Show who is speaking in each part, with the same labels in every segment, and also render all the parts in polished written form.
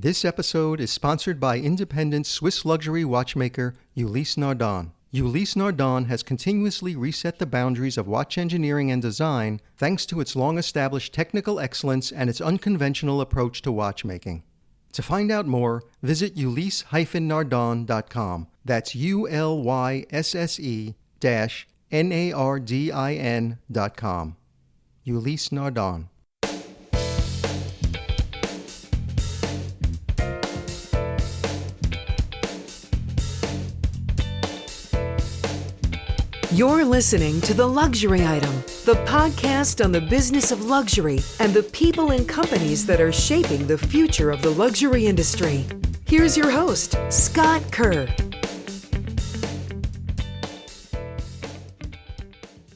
Speaker 1: This episode is sponsored by independent Swiss luxury watchmaker Ulysse Nardin. Ulysse Nardin has continuously reset the boundaries of watch engineering and design thanks to its long-established technical excellence and its unconventional approach to watchmaking. To find out more, visit ulysse-nardin.com. That's ULYSSE-NARDIN.com. Ulysse Nardin.
Speaker 2: You're listening to The Luxury Item, the podcast on the business of luxury and the people and companies that are shaping the future of the luxury industry. Here's your host, Scott Kerr.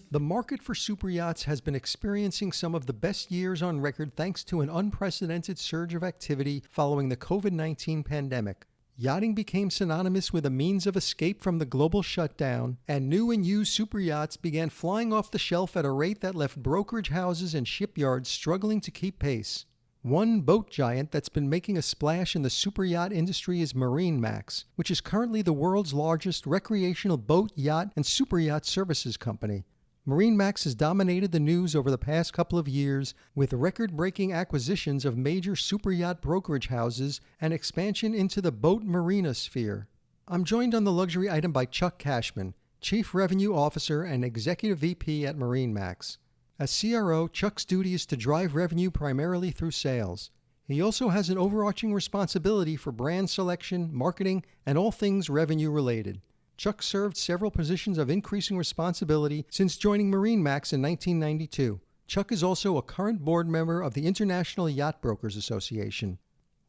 Speaker 1: The market for superyachts has been experiencing some of the best years on record thanks to an unprecedented surge of activity following the COVID-19 pandemic. Yachting became synonymous with a means of escape from the global shutdown, and new and used superyachts began flying off the shelf at a rate that left brokerage houses and shipyards struggling to keep pace. One boat giant that's been making a splash in the superyacht industry is MarineMax, which is currently the world's largest recreational boat, yacht, and superyacht services company. MarineMax has dominated the news over the past couple of years with record-breaking acquisitions of major superyacht brokerage houses and expansion into the boat marina sphere. I'm joined on the luxury item by Chuck Cashman, Chief Revenue Officer and Executive VP at MarineMax. As CRO, Chuck's duty is to drive revenue primarily through sales. He also has an overarching responsibility for brand selection, marketing, and all things revenue-related. Chuck served several positions of increasing responsibility since joining MarineMax in 1992. Chuck is also a current board member of the International Yacht Brokers Association.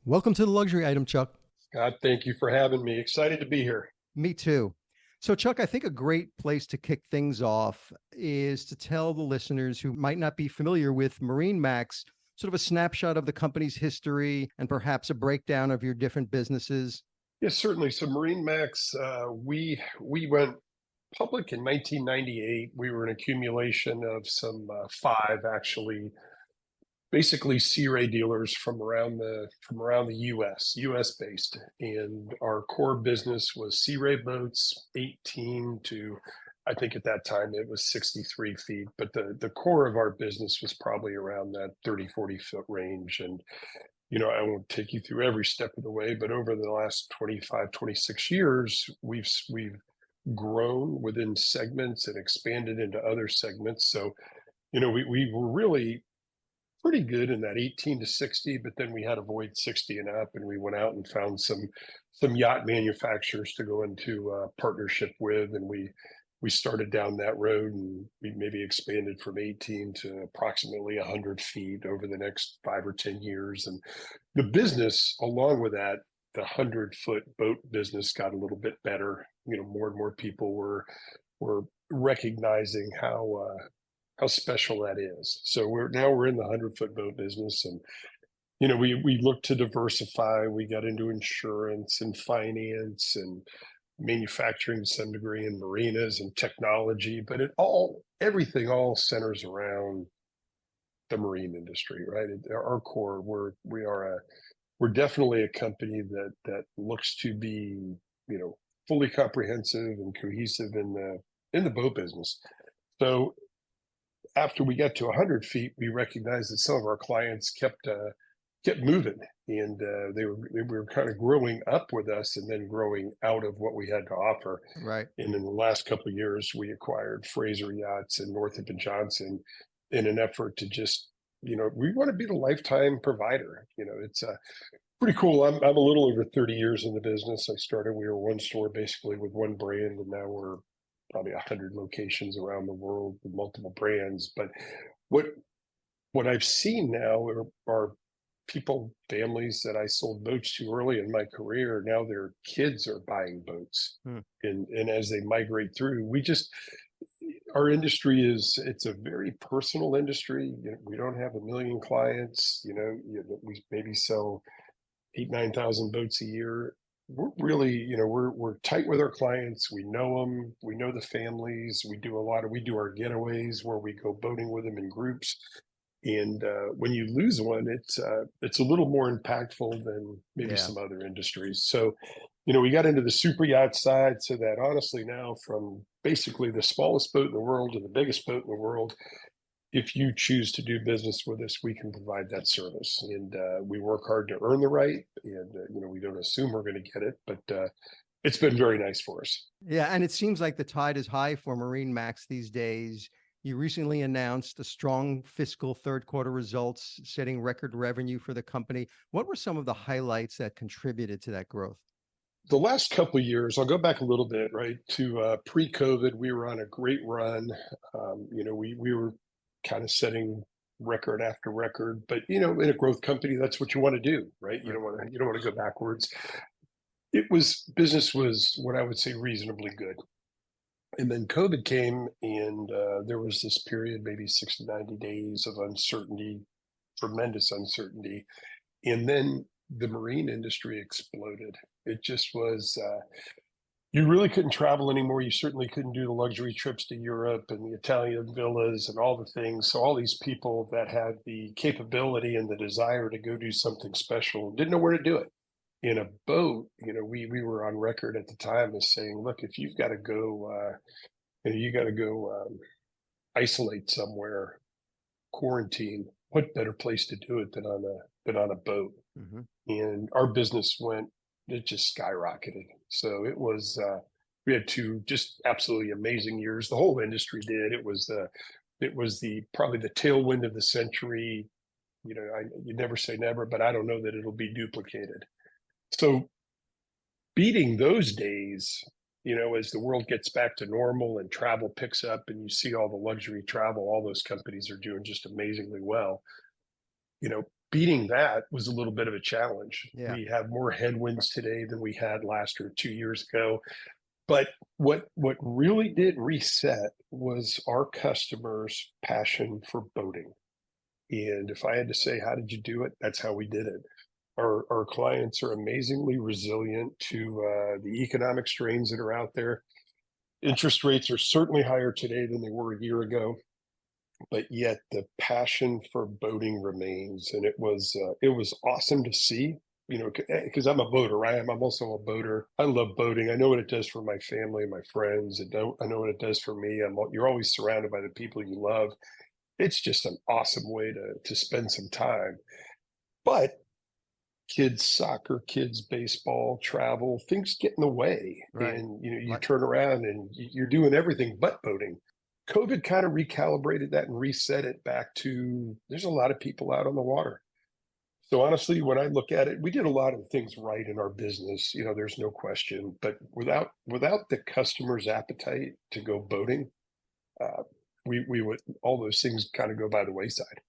Speaker 1: Welcome to the Luxury Item, Chuck.
Speaker 3: Scott, thank you for having me. Excited to be here.
Speaker 1: Me too. So, Chuck, I think a great place to kick things off is to tell the listeners who might not be familiar with MarineMax sort of a snapshot of the company's history and perhaps a breakdown of your different businesses.
Speaker 3: Yes, certainly. So MarineMax, we went public in 1998. We were an accumulation of some five, actually, basically Sea Ray dealers from around the U.S. based, and our core business was Sea Ray boats, 18 to, I think at that time it was 63 feet, but the core of our business was probably around that 30, 40 foot range. And I won't take you through every step of the way, but over the last 25, 26 years, we've grown within segments and expanded into other segments. So, we were really pretty good in that 18 to 60, but then we had a void 60 and up, and we went out and found some yacht manufacturers to go into partnership with, and we started down that road, and we maybe expanded from 18 to approximately 100 feet over the next 5 or 10 years. And the business, along with that, the 100-foot boat business got a little bit better. More and more people were recognizing how special that is. So we're in the 100-foot boat business, and we looked to diversify. We got into insurance and finance and manufacturing to some degree in marinas and technology, but everything all centers around the marine industry, right? At our core, we're definitely a company that looks to be, fully comprehensive and cohesive in the boat business. So after we got to 100 feet, we recognized that some of our clients kept moving, and they were kind of growing up with us and then growing out of what we had to offer.
Speaker 1: Right.
Speaker 3: And in the last couple of years, we acquired Fraser Yachts and Northrop and Johnson in an effort to just, we want to be the lifetime provider. It's pretty cool. I'm a little over 30 years in the business. We were one store basically with one brand, and now we're probably 100 locations around the world with multiple brands. But what I've seen now are people, families that I sold boats to early in my career, now their kids are buying boats. And as they migrate through, our industry it's a very personal industry. We don't have a million clients, we maybe sell 8,000-9,000 boats a year. We're really, we're tight with our clients. We know them. We know the families. We do our getaways where we go boating with them in groups. And when you lose one, it's a little more impactful than maybe
Speaker 1: Yeah.
Speaker 3: some other industries. So, we got into the super yacht side, so that honestly now, from basically the smallest boat in the world to the biggest boat in the world, if you choose to do business with us, we can provide that service. And we work hard to earn the right, and we don't assume we're going to get it, but it's been very nice for us.
Speaker 1: Yeah, and it seems like the tide is high for MarineMax these days. You recently announced a strong fiscal third quarter results, setting record revenue for the company. What were some of the highlights that contributed to that growth?
Speaker 3: The last couple of years, I'll go back a little bit, right, to pre-COVID. We were on a great run. We were kind of setting record after record, but in a growth company, that's what you want to do, right? You
Speaker 1: Right.
Speaker 3: don't want to go backwards. Business was what I would say reasonably good. And then COVID came, and there was this period, maybe 60, 90 days of uncertainty, tremendous uncertainty. And then the marine industry exploded. It just was, you really couldn't travel anymore. You certainly couldn't do the luxury trips to Europe and the Italian villas and all the things. So all these people that had the capability and the desire to go do something special didn't know where to do it. In a boat, we were on record at the time as saying, look, if you've got to go, you got to go isolate somewhere, quarantine, what better place to do it than on a boat?
Speaker 1: Mhm.
Speaker 3: And our business it just skyrocketed. So we had two just absolutely amazing years. The whole industry did. It was probably the tailwind of the century. You never say never, but I don't know that it'll be duplicated. So beating those days, as the world gets back to normal and travel picks up and you see all the luxury travel, all those companies are doing just amazingly well. Beating that was a little bit of a challenge.
Speaker 1: Yeah.
Speaker 3: We have more headwinds today than we had last or 2 years ago. But what really did reset was our customers' passion for boating. And if I had to say, how did you do it? That's how we did it. Our clients are amazingly resilient to the economic strains that are out there. Interest rates are certainly higher today than they were a year ago, but yet the passion for boating remains. And it was awesome to see, because I'm a boater. I'm also a boater. I love boating. I know what it does for my family and my friends. I know what it does for me. You're always surrounded by the people you love. It's just an awesome way to spend some time. But kids soccer, kids baseball, travel, things get in the way.
Speaker 1: Right.
Speaker 3: And you
Speaker 1: Like,
Speaker 3: turn around and you're doing everything but boating. COVID kind of recalibrated that and reset it back to there's a lot of people out on the water. So honestly, when I look at it, we did a lot of things right in our business, there's no question. But without the customer's appetite to go boating, uh, we would all those things kind of go by the wayside.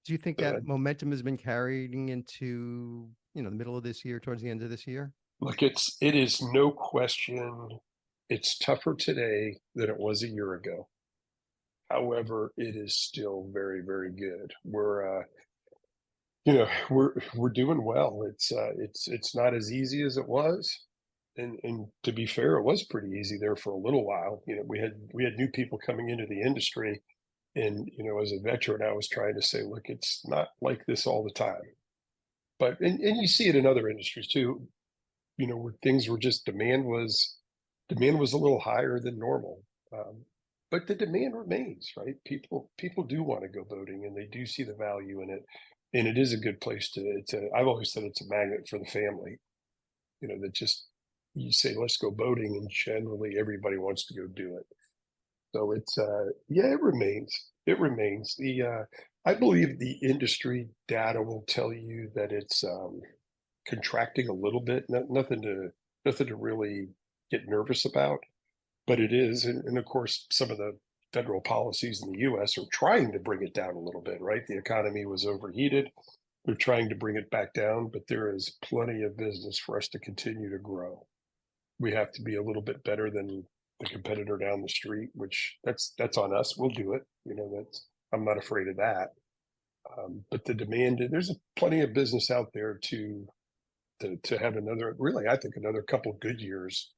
Speaker 1: do you think
Speaker 3: So
Speaker 1: that momentum has been carrying into, the middle of this year, towards the end of this year?
Speaker 3: look, it is no question. It's tougher today than it was a year ago. However, it is still very, very good. We're doing well. It's not as easy as it was, and to be fair, it was pretty easy there for a little while. We had new people coming into the industry, and as a veteran, I was trying to say, look, it's not like this all the time. But and you see it in other industries too. Where things were just demand was a little higher than normal. But the demand remains, right? People do want to go boating, and they do see the value in it, and it is a good place I've always said it's a magnet for the family. That just you say let's go boating, and generally everybody wants to go do it. So yeah, it remains. It remains. I believe the industry data will tell you that it's contracting a little bit. Nothing to really get nervous about, but it is. And of course, some of the federal policies in the US are trying to bring it down a little bit, right? The economy was overheated. They're trying to bring it back down, but there is plenty of business for us to continue to grow. We have to be a little bit better than the competitor down the street, which that's on us. We'll do it. I'm not afraid of that. But the demand, there's plenty of business out there to have another, really, I think another couple of good years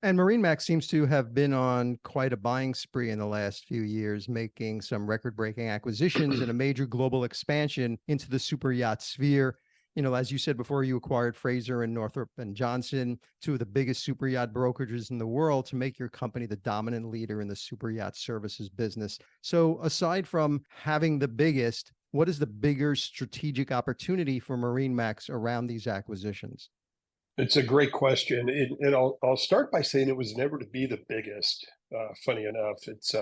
Speaker 1: And MarineMax seems to have been on quite a buying spree in the last few years, making some record-breaking acquisitions and a major global expansion into the super yacht sphere. As you said before, you acquired Fraser and Northrop and Johnson, two of the biggest super yacht brokerages in the world, to make your company the dominant leader in the super yacht services business. So aside from having the biggest, what is the bigger strategic opportunity for MarineMax around these acquisitions?
Speaker 3: It's a great question, and I'll start by saying it was never to be the biggest. Funny enough, it's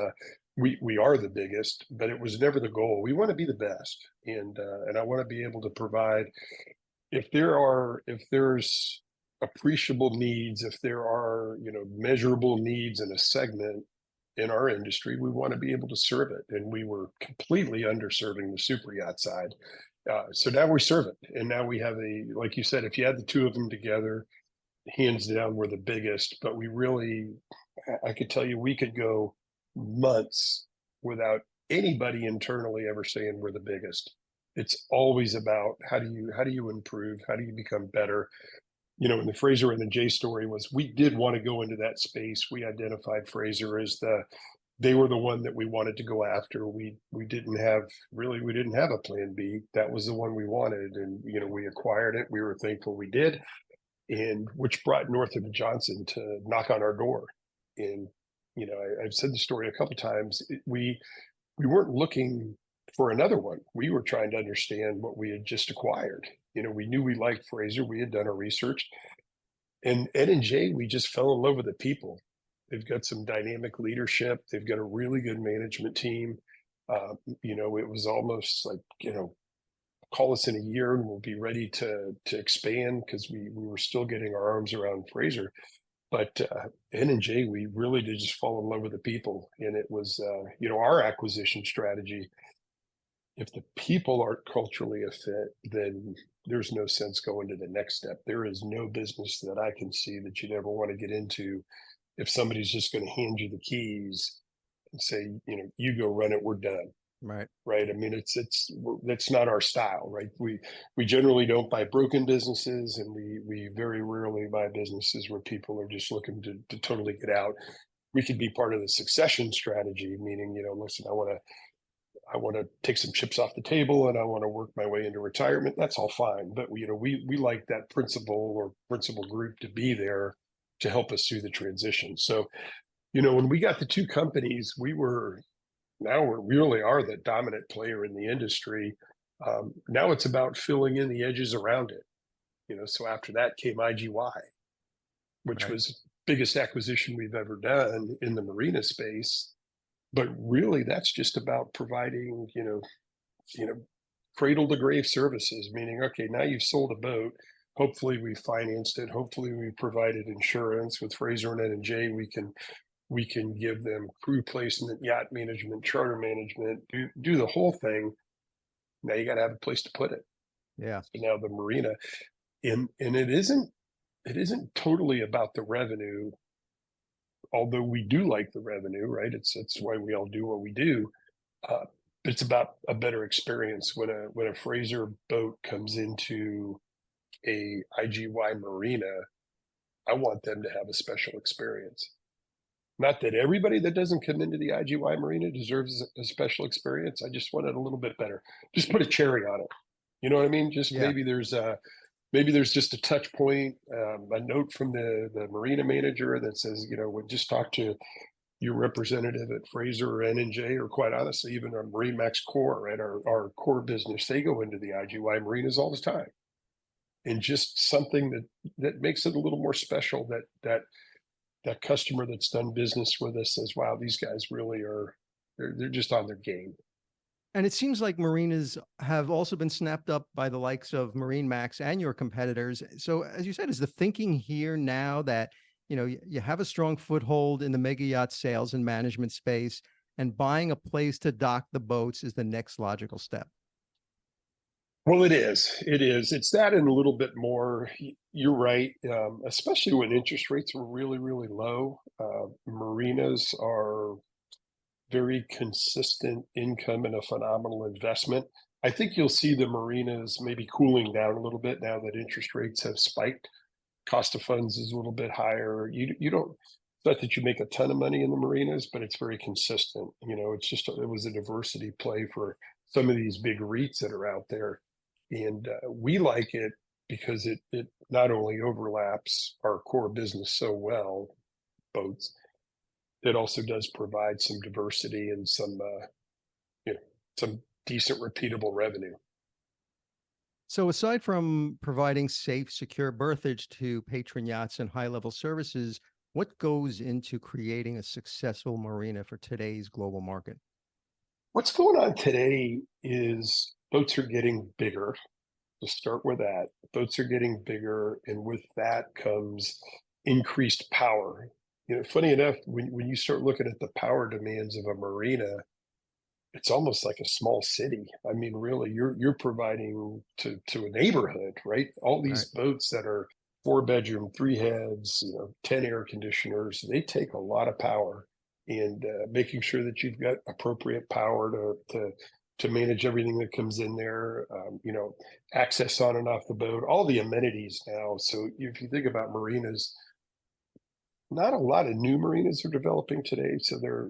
Speaker 3: we are the biggest, but it was never the goal. We want to be the best, and I want to be able to provide. If there's appreciable needs, if there are measurable needs in a segment in our industry, we want to be able to serve it, and we were completely underserving the super yacht side. So now we serve it, and now we have like you said, if you add the two of them together, hands down, we're the biggest. But I could tell you, we could go months without anybody internally ever saying we're the biggest. It's always about how do you improve, how do you become better. And the Fraser and the J story was, we did want to go into that space. We identified Fraser as they were the one that we wanted to go after. We didn't have a plan B. That was the one we wanted, and we acquired it. We were thankful we did, and which brought Northrop and Johnson to knock on our door. And I've said the story a couple times. We weren't looking for another one. We were trying to understand what we had just acquired. We knew we liked Fraser. We had done our research, and N&J, we just fell in love with the people. They've got some dynamic leadership. They've got a really good management team. It was almost like, call us in a year and we'll be ready to expand, because we were still getting our arms around Fraser. But N&J, we really did just fall in love with the people. And it was, our acquisition strategy. If the people aren't culturally a fit, then there's no sense going to the next step. There is no business that I can see that you'd ever want to get into if somebody's just going to hand you the keys and say, you go run it, we're done. Right. I mean, that's not our style, right? We generally don't buy broken businesses, and we very rarely buy businesses where people are just looking to totally get out. We could be part of the succession strategy, meaning, listen, I want to take some chips off the table and I want to work my way into retirement. That's all fine. But we like that principal group to be there to help us through the transition. So, when we got the two companies, we really are the dominant player in the industry. Now it's about filling in the edges around it. So after that came IGY, which was biggest acquisition we've ever done in the marina space. But really, that's just about providing, cradle to grave services, meaning, okay, now you've sold a boat. Hopefully we financed it. Hopefully we provided insurance. With Fraser and N&J, we can give them crew placement, yacht management, charter management, do the whole thing. Now you got to have a place to put it.
Speaker 1: Yeah.
Speaker 3: So now the marina, and it isn't totally about the revenue, although we do like the revenue, right? It's why we all do what we do. But it's about a better experience. When a Fraser boat comes into a IGY marina, I want them to have a special experience. Not that everybody that doesn't come into the IGY marina deserves a special experience. I just want it a little bit better. Just put a cherry on it. You know what I mean? Just maybe there's just a touch point, a note from the marina manager that says, we just talked to your representative at Fraser or N&J, or quite honestly, even our MarineMax core, right? Our core business, they go into the IGY marinas all the time. And just something that makes it a little more special, that customer that's done business with us says, wow, these guys really they're just on their game.
Speaker 1: And it seems like marinas have also been snapped up by the likes of MarineMax and your competitors. So as you said, is the thinking here now that, you have a strong foothold in the mega yacht sales and management space, and buying a place to dock the boats is the next logical step?
Speaker 3: Well, it is. It's that and a little bit more. You're right. Especially when interest rates were really, really low. Marinas are very consistent income and a phenomenal investment. I think you'll see the marinas maybe cooling down a little bit now that interest rates have spiked, cost of funds is a little bit higher. You don't, it's not that you make a ton of money in the marinas, but it's very consistent. It's just, it was a diversity play for some of these big REITs that are out there. And we like it because it not only overlaps our core business so well, boats, it also does provide some diversity and you know, some decent repeatable revenue.
Speaker 1: So, aside from providing safe, secure berthage to patron yachts and high level services, what goes into creating a successful marina for today's global market?
Speaker 3: What's going on today is boats are getting bigger. To start with that, boats are getting bigger, and with that comes increased power. Funny enough, when you start looking at the power demands of a marina, it's almost like a small city. I mean, really, you're providing to a neighborhood, right? All these
Speaker 1: Right.
Speaker 3: boats that are 4 bedroom, three heads, 10 air conditioners, they take a lot of power. And making sure that you've got appropriate power to manage everything that comes in there, access on and off the boat, all the amenities now. So if you think about marinas, not a lot of new marinas are developing today, so they're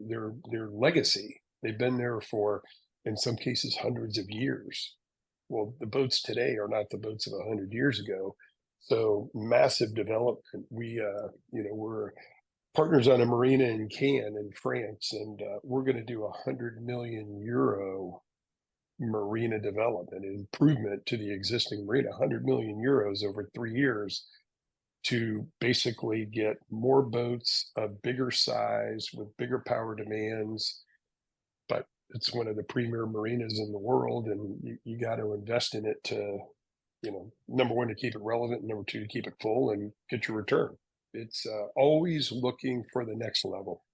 Speaker 3: legacy. They've been there for, in some cases, hundreds of years. Well, the boats today are not the boats of 100 years ago. So massive development. We're partners on a marina in Cannes in France, and we're going to do €100 million marina development and improvement to the existing marina, €100 million over 3 years to basically get more boats of bigger size with bigger power demands. But it's one of the premier marinas in the world, and you got to invest in it to, number one, to keep it relevant, and number two, to keep it full and get your return. It's always looking for the next level.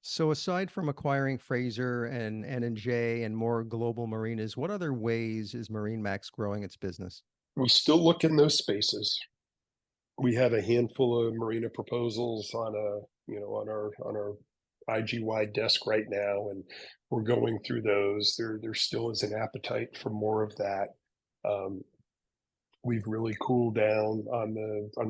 Speaker 1: So, aside from acquiring Fraser and N&J and more global marinas, what other ways is MarineMax growing its business?
Speaker 3: We still look in those spaces. We have a handful of marina proposals on our IG-wide desk right now, and we're going through those. There still is an appetite for more of that. Um, we've really cooled down on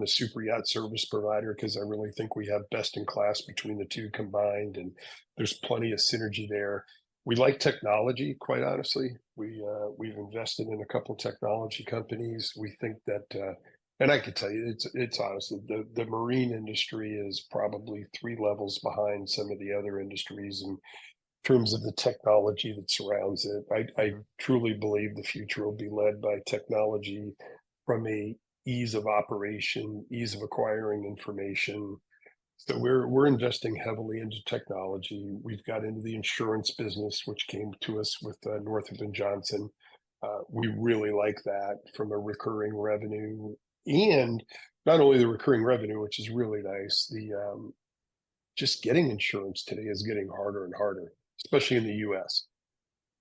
Speaker 3: the super yacht service provider because I really think we have best in class between the two combined, and there's plenty of synergy there. We like technology, quite honestly. We've invested in a couple technology companies. We think that, and I could tell you, it's honestly the marine industry is probably 3 levels behind some of the other industries in terms of the technology that surrounds it. I truly believe the future will be led by technology from a ease of operation, ease of acquiring information. So we're investing heavily into technology. We've got into the insurance business, which came to us with Northrop and Johnson. We really like that from a recurring revenue, and not only the recurring revenue, which is really nice. The just getting insurance today is getting harder and harder, especially in the U.S.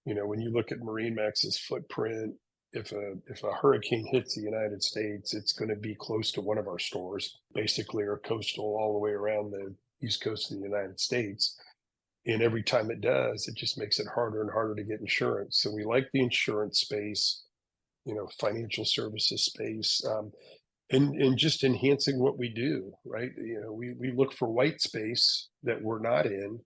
Speaker 3: When you look at MarineMax's footprint, if a hurricane hits the United States, it's going to be close to one of our stores, basically, or coastal all the way around the east coast of the United States. And every time it does, it just makes it harder and harder to get insurance. So we like the insurance space, financial services space, and just enhancing what we do, right? We look for white space that we're not in.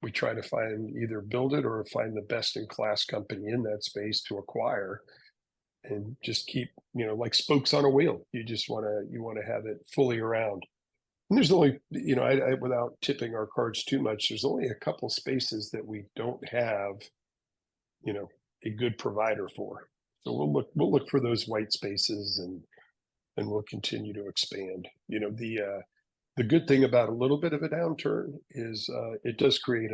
Speaker 3: We try to find, either build it or find the best in class company in that space to acquire, and just keep, like spokes on a wheel. You want to have it fully around. And there's only, without tipping our cards too much, there's only a couple spaces that we don't have, a good provider for. So we'll look for those white spaces, and we'll continue to expand. The good thing about a little bit of a downturn is it does creates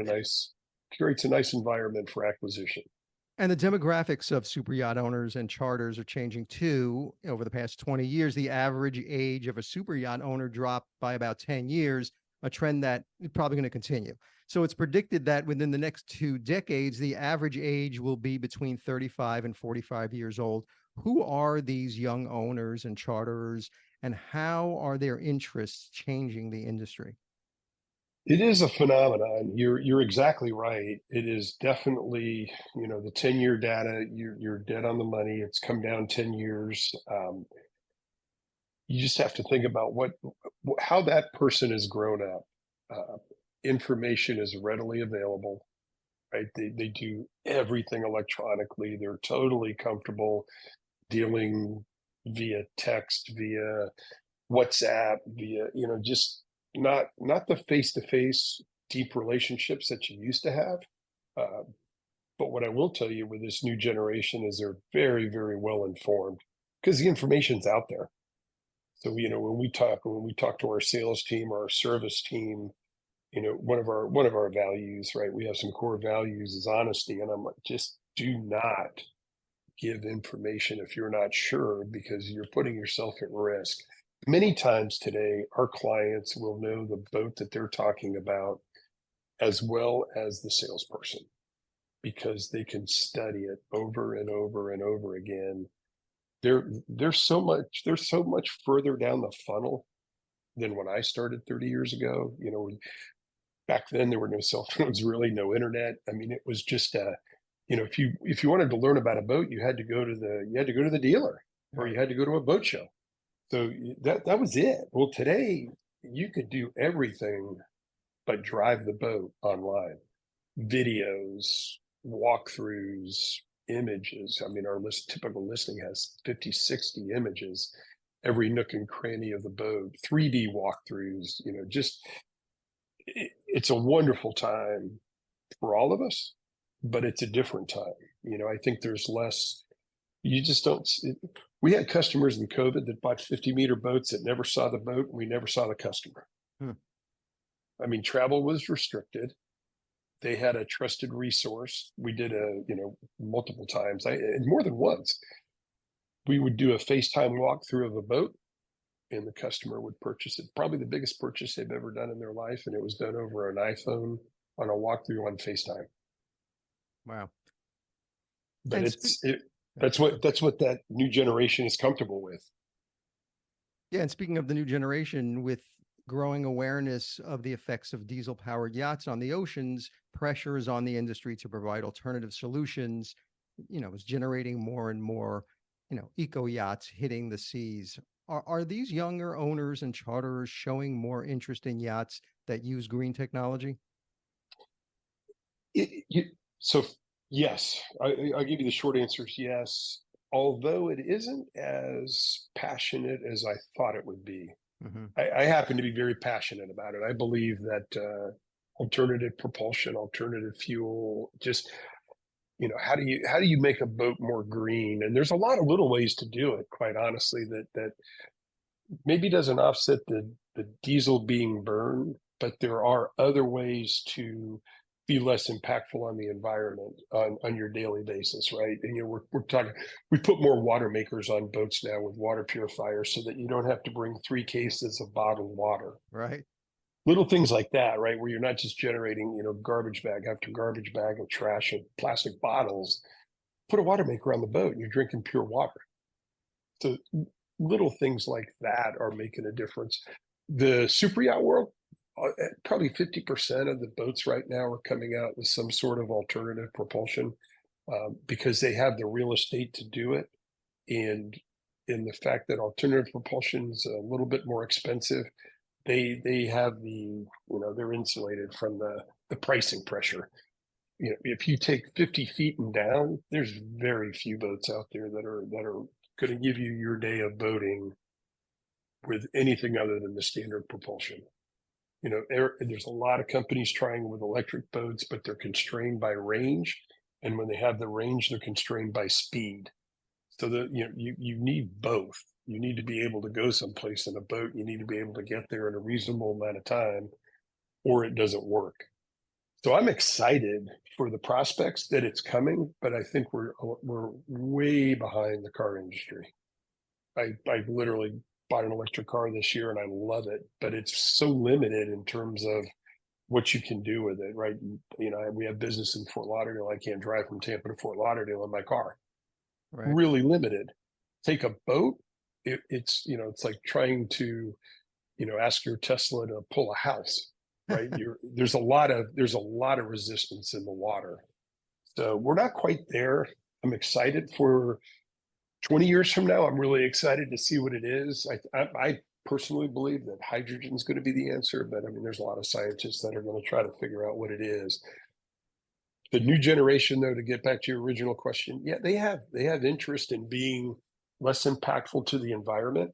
Speaker 3: a nice environment for acquisition.
Speaker 1: And the demographics of super yacht owners and charters are changing too. Over the past 20 years, the average age of a super yacht owner dropped by about 10 years, a trend that is probably going to continue. So it's predicted that within the next 2 decades, the average age will be between 35 and 45 years old. Who are these young owners and charterers, and how are their interests changing the industry?
Speaker 3: It is a phenomenon. You're exactly right. It is definitely, the 10-year data, you're dead on the money. It's come down 10 years. you just have to think about how that person has grown up. Information is readily available, right? They do everything electronically. They're totally comfortable dealing via text, via WhatsApp, via, just not the face-to-face deep relationships that you used to have. But what I will tell you with this new generation is they're very, very well informed because the information's out there. So, when we talk to our sales team or our service team, one of our values, right? We have some core values is honesty. And I'm like, just do not give information if you're not sure, because you're putting yourself at risk. Many times today, our clients will know the boat that they're talking about as well as the salesperson, because they can study it over and over and over again. They're so much further down the funnel than when I started 30 years ago. Back then there were no cell phones, really no internet. I mean, it was just if you wanted to learn about a boat, you had to go to the dealer, or you had to go to a boat show. So that was it. Well, today you could do everything but drive the boat online. Videos, walkthroughs, images. I mean, our typical listing has 50, 60 images, every nook and cranny of the boat, 3D walkthroughs, it's a wonderful time for all of us, but it's a different time. I think there's less, you just don't, we had customers in COVID that bought 50-meter boats that never saw the boat, and we never saw the customer. I mean, travel was restricted. They had a trusted resource. We did multiple times, more than once. We would do a FaceTime walkthrough of a boat, and the customer would purchase it. Probably the biggest purchase they've ever done in their life, and it was done over an iPhone on a walkthrough on FaceTime.
Speaker 1: Wow!
Speaker 3: But that's what that new generation is comfortable with.
Speaker 1: Yeah, and speaking of the new generation, with growing awareness of the effects of diesel-powered yachts on the oceans, pressure is on the industry to provide alternative solutions. Is generating more and more, eco yachts hitting the seas. Are these younger owners and charterers showing more interest in yachts that use green technology?
Speaker 3: So yes, I'll give you the short answer is yes, although it isn't as passionate as I thought it would be.
Speaker 1: Mm-hmm.
Speaker 3: I happen to be very passionate about it. I believe that alternative propulsion, alternative fuel, just how do you make a boat more green? And there's a lot of little ways to do it, quite honestly, that maybe doesn't offset the diesel being burned, but there are other ways to be less impactful on the environment on your daily basis, right? And we're talking, we put more water makers on boats now with water purifiers, so that you don't have to bring 3 cases of bottled water.
Speaker 1: Right.
Speaker 3: Little things like that, right? Where you're not just generating, garbage bag after garbage bag of trash and plastic bottles. Put a water maker on the boat and you're drinking pure water. So little things like that are making a difference. The super yacht world, probably 50% of the boats right now are coming out with some sort of alternative propulsion, because they have the real estate to do it. And in the fact that alternative propulsion is a little bit more expensive, they have they're insulated from the pricing pressure. If you take 50 feet and down, there's very few boats out there that are going to give you your day of boating with anything other than the standard propulsion. There's a lot of companies trying with electric boats, but they're constrained by range. And when they have the range, they're constrained by speed. So you need both. You need to be able to go someplace in a boat. You need to be able to get there in a reasonable amount of time, or it doesn't work. So I'm excited for the prospects that it's coming, but I think we're way behind the car industry. I literally bought an electric car this year and I love it, but it's so limited in terms of what you can do with it, right? We have business in Fort Lauderdale. I can't drive from Tampa to Fort Lauderdale in my car. Right. Really limited. Take a boat. It's like trying to, ask your Tesla to pull a house, right? There's a lot of resistance in the water. So we're not quite there. I'm excited for 20 years from now, I'm really excited to see what it is. I personally believe that hydrogen is going to be the answer, but I mean, there's a lot of scientists that are going to try to figure out what it is. The new generation, though, to get back to your original question, yeah, they have interest in being less impactful to the environment.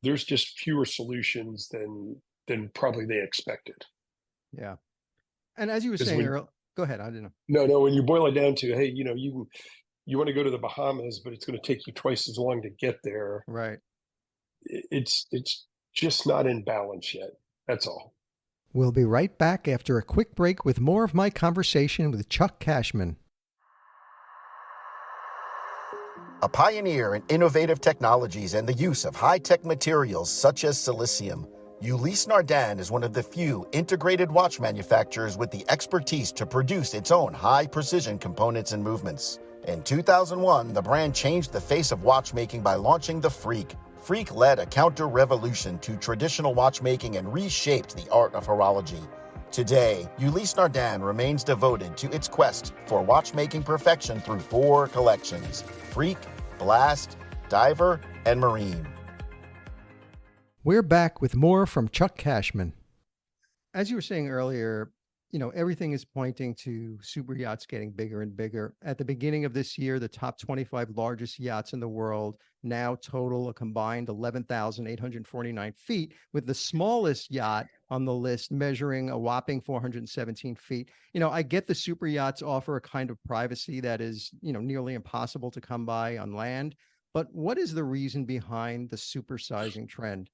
Speaker 3: There's just fewer solutions than probably they expected.
Speaker 1: Yeah. And as you were
Speaker 3: Because
Speaker 1: saying
Speaker 3: when
Speaker 1: earlier, go ahead. I didn't know.
Speaker 3: no, when you boil it down to, hey, you want to go to the Bahamas, but it's going to take you twice as long to get there.
Speaker 1: Right.
Speaker 3: It's just not in balance yet. That's all.
Speaker 1: We'll be right back after a quick break with more of my conversation with Chuck Cashman.
Speaker 4: A pioneer in innovative technologies and the use of high-tech materials such as silicium, Ulysse Nardin is one of the few integrated watch manufacturers with the expertise to produce its own high-precision components and movements. In 2001, the brand changed the face of watchmaking by launching the Freak. Freak led a counter-revolution to traditional watchmaking and reshaped the art of horology. Today, Ulysse Nardin remains devoted to its quest for watchmaking perfection through 4 collections: Freak, Blast, Diver, and Marine.
Speaker 1: We're back with more from Chuck Cashman. As you were saying earlier, everything is pointing to super yachts getting bigger and bigger. At the beginning of this year, the top 25 largest yachts in the world now total a combined 11,849 feet, with the smallest yacht on the list measuring a whopping 417 feet. I get the super yachts offer a kind of privacy that is, nearly impossible to come by on land. But what is the reason behind the supersizing trend?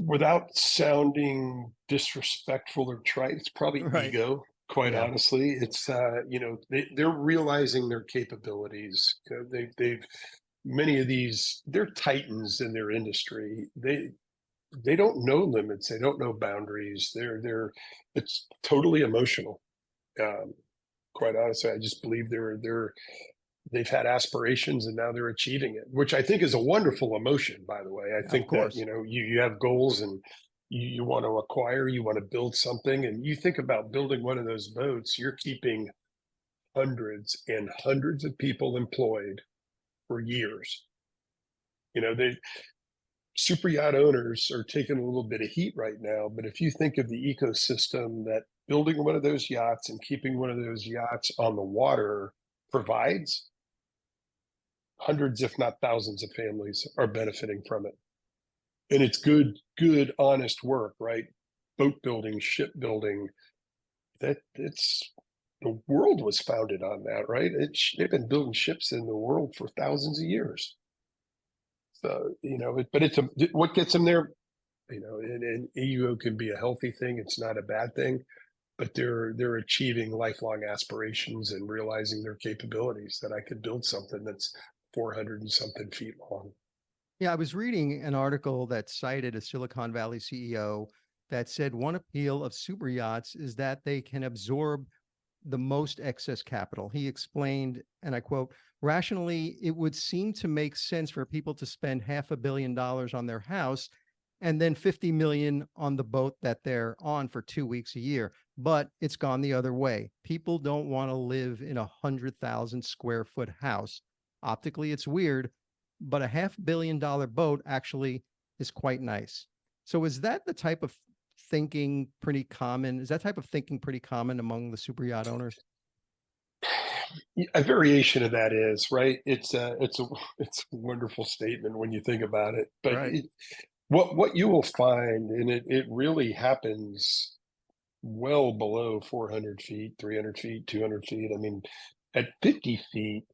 Speaker 3: Without sounding disrespectful or trite, it's probably
Speaker 1: Right.
Speaker 3: ego. Quite
Speaker 1: Yeah.
Speaker 3: honestly, it's they're realizing their capabilities. They've many of these, they're titans in their industry. They don't know limits. They don't know boundaries. It's totally emotional. Um, quite honestly, I just believe they've had aspirations and now they're achieving it, which I think is a wonderful emotion, by the way. I
Speaker 1: Of
Speaker 3: think that,
Speaker 1: course.
Speaker 3: you have goals and you want to acquire, you want to build something, and you think about building one of those boats, you're keeping hundreds and hundreds of people employed for years. They super yacht owners are taking a little bit of heat right now, but if you think of the ecosystem that building one of those yachts and keeping one of those yachts on the water provides, hundreds, if not thousands of families are benefiting from it. And it's good, honest work, right? Boat building, ship building, the world was founded on that, right? They've been building ships in the world for thousands of years. So, but what gets them there, and ego can be a healthy thing. It's not a bad thing, but they're achieving lifelong aspirations and realizing their capabilities, that I could build something that's 400 and something feet long.
Speaker 1: Yeah, I was reading an article that cited a Silicon Valley CEO that said one appeal of super yachts is that they can absorb the most excess capital. He explained, and I quote, rationally, it would seem to make sense for people to spend $500 million on their house and then 50 million on the boat that they're on for 2 weeks a year. But it's gone the other way. People don't want to live in 100,000 square foot house. Optically, it's weird, but a $500 million boat actually is quite nice. So is that the type of thinking pretty common? Is that type of thinking pretty common among the super yacht owners?
Speaker 3: A variation of that is right. It's a wonderful statement when you think about it. But
Speaker 1: Right.
Speaker 3: what you will find, and it really happens well below 400 feet, 300 feet, 200 feet. I mean, at 50 feet,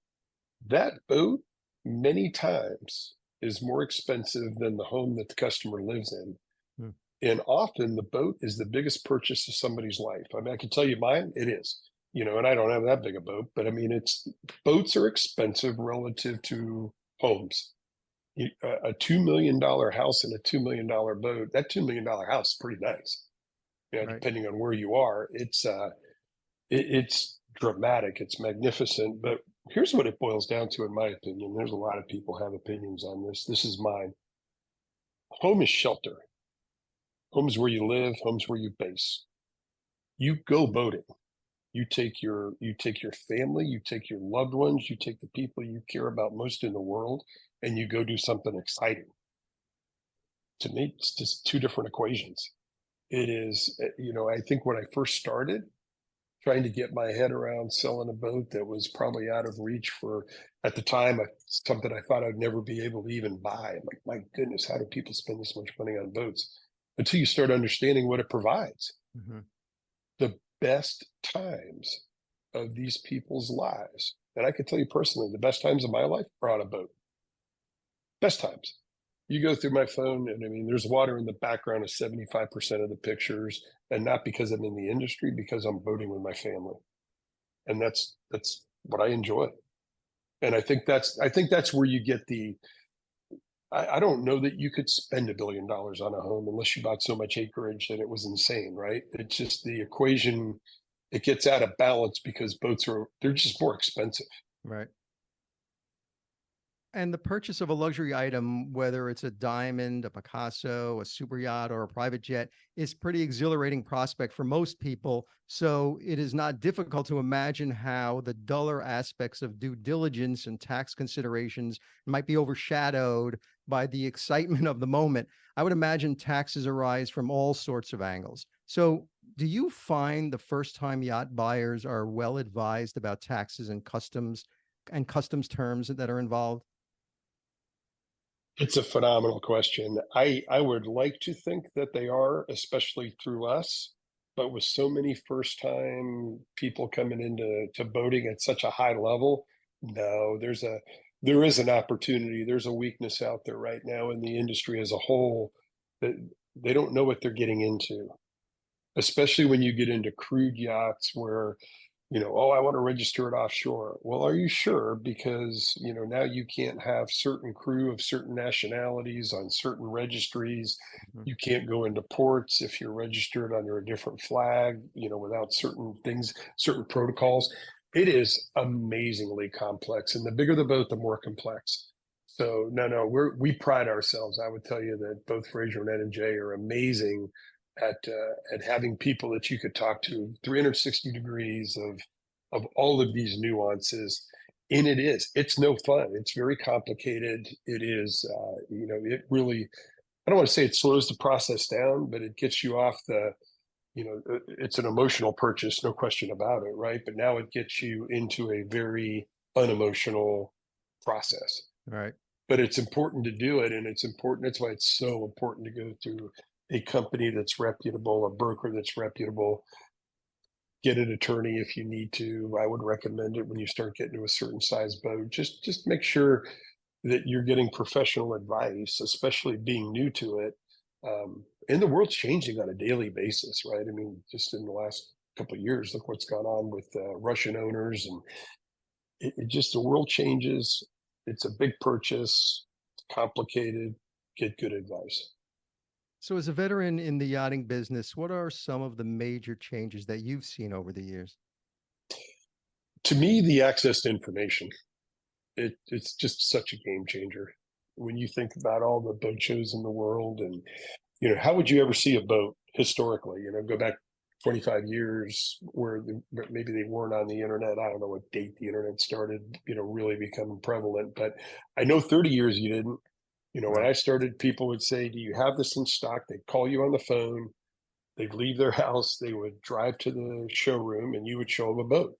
Speaker 3: that boat many times is more expensive than the home that the customer lives in.
Speaker 1: Hmm.
Speaker 3: And often the boat is the biggest purchase of somebody's life. I mean, I can tell you mine, it is, and I don't have that big a boat, but I mean, boats are expensive relative to homes. A $2 million house and a $2 million boat, that $2 million house is pretty nice.
Speaker 1: Right.
Speaker 3: Depending on where you are, it's dramatic, it's magnificent. But here's what it boils down to, in my opinion. There's a lot of people have opinions on this. This is mine. Home is shelter. Home is where you live. Home is where you base. You go boating. You take your family, you take your loved ones, you take the people you care about most in the world, and you go do something exciting. To me, it's just two different equations. It is, I think when I first started trying to get my head around selling a boat that was probably out of reach for, at the time, something I thought I'd never be able to even buy. I'm like, my goodness, how do people spend this much money on boats? Until you start understanding what it provides.
Speaker 1: Mm-hmm.
Speaker 3: The best times of these people's lives, and I can tell you personally, the best times of my life are on a boat. Best times. You go through my phone, and I mean, there's water in the background of 75% of the pictures, and not because I'm in the industry, because I'm boating with my family, and that's what I enjoy. And I think that's where you get the. I don't know that you could spend $1 billion on a home unless you bought so much acreage that it was insane, right? It's just the equation. It gets out of balance because they're just more expensive.
Speaker 1: Right. And the purchase of a luxury item, whether it's a diamond, a Picasso, a super yacht, or a private jet, is pretty exhilarating prospect for most people. So it is not difficult to imagine how the duller aspects of due diligence and tax considerations might be overshadowed by the excitement of the moment. I would imagine taxes arise from all sorts of angles. So do you find the first-time yacht buyers are well advised about taxes and customs terms that are involved?
Speaker 3: It's a phenomenal question. I would like to think that they are, especially through us, but with so many first-time people coming into boating at such a high level, no, there is an opportunity. There's a weakness out there right now in the industry as a whole that they don't know what they're getting into, especially when you get into crude yachts where oh, I want to register it offshore. Well, are you sure? Because, now you can't have certain crew of certain nationalities on certain registries.
Speaker 1: Mhm.
Speaker 3: You can't go into ports if you're registered under a different flag, without certain things, certain protocols. It is amazingly complex. And the bigger the boat, the more complex. So no, we pride ourselves. I would tell you that both Fraser and Ed and Jay are amazing at having people that you could talk to 360 degrees of all of these nuances. And it's no fun. It's very complicated. It is, it really, I don't want to say it slows the process down, but it gets you off it's an emotional purchase, no question about it, right? But now it gets you into a very unemotional process.
Speaker 1: Right.
Speaker 3: But it's important to do it, and it's important. That's why it's so important to go through a company that's reputable, a broker that's reputable. Get an attorney if you need to. I would recommend it when you start getting to a certain size boat. Just make sure that you're getting professional advice, especially being new to it. And the world's changing on a daily basis, right? I mean, just in the last couple of years, look what's gone on with Russian owners, and it just the world changes. It's a big purchase. It's complicated. Get good advice.
Speaker 1: So, as a veteran in the yachting business, what are some of the major changes that you've seen over the years?
Speaker 3: To me, the access to information, it's just such a game changer. When you think about all the boat shows in the world, and how would you ever see a boat historically? Go back 25 years where maybe they weren't on the internet. I don't know what date the internet started, really becoming prevalent, but I know 30 years you didn't. When
Speaker 1: Right.
Speaker 3: I started, people would say, "Do you have this in stock?" They'd call you on the phone. They'd leave their house. They would drive to the showroom, and you would show them a boat.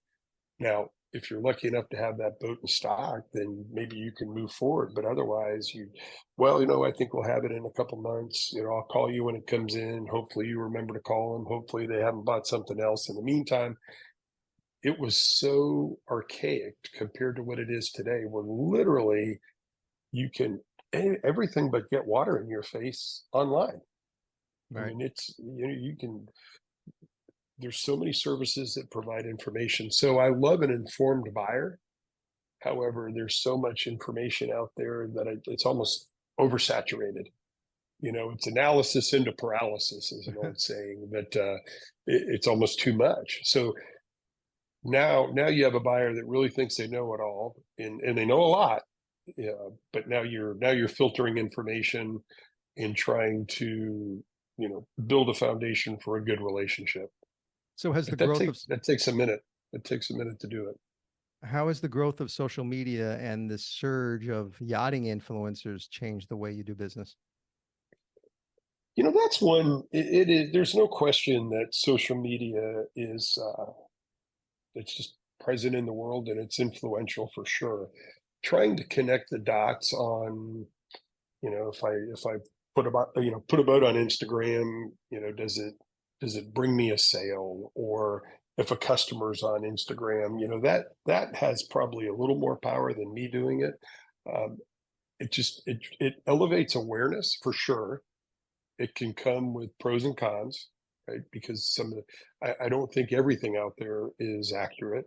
Speaker 3: Now, if you're lucky enough to have that boat in stock, then maybe you can move forward. But otherwise, I think we'll have it in a couple months. I'll call you when it comes in. Hopefully, you remember to call them. Hopefully, they haven't bought something else in the meantime. It was so archaic compared to what it is today, where literally you can everything but get water in your face online. I
Speaker 1: Right.
Speaker 3: mean, there's so many services that provide information. So I love an informed buyer. However, there's so much information out there that it's almost oversaturated. It's analysis into paralysis, is an old saying, but it's almost too much. So now you have a buyer that really thinks they know it all, and they know a lot. Yeah, but now you're filtering information and trying to build a foundation for a good relationship.
Speaker 1: So, has the
Speaker 3: But that
Speaker 1: growth of
Speaker 3: takes a minute. It takes a minute to do it.
Speaker 1: How has the growth of social media and the surge of yachting influencers changed the way you do business?
Speaker 3: That's one. It is. There's no question that social media is. It's just present in the world, and it's influential for sure. Trying to connect the dots on, if I put a boat on Instagram, does it bring me a sale? Or if a customer's on Instagram, that has probably a little more power than me doing it. Um, it elevates awareness for sure. It can come with pros and cons, right? Because I don't think everything out there is accurate.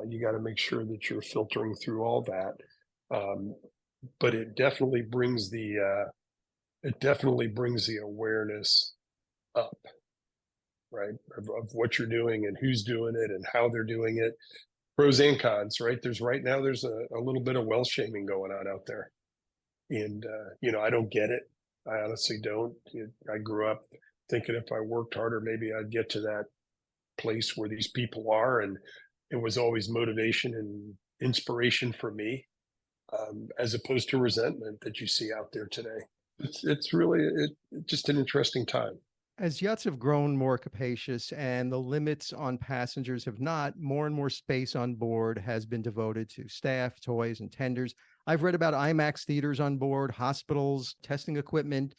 Speaker 3: You got to make sure that you're filtering through all that. Um, but it definitely brings the awareness up, right? Of what you're doing and who's doing it and how they're doing it. Pros and cons, right? There's a little bit of wealth shaming going on out there. And, I don't get it. I honestly don't. I grew up thinking if I worked harder, maybe I'd get to that place where these people are. And it was always motivation and inspiration for me, as opposed to resentment that you see out there today. It's really just an interesting time.
Speaker 1: As yachts have grown more capacious and the limits on passengers have not, more and more space on board has been devoted to staff, toys, and tenders. I've read about IMAX theaters on board, hospitals, testing equipment,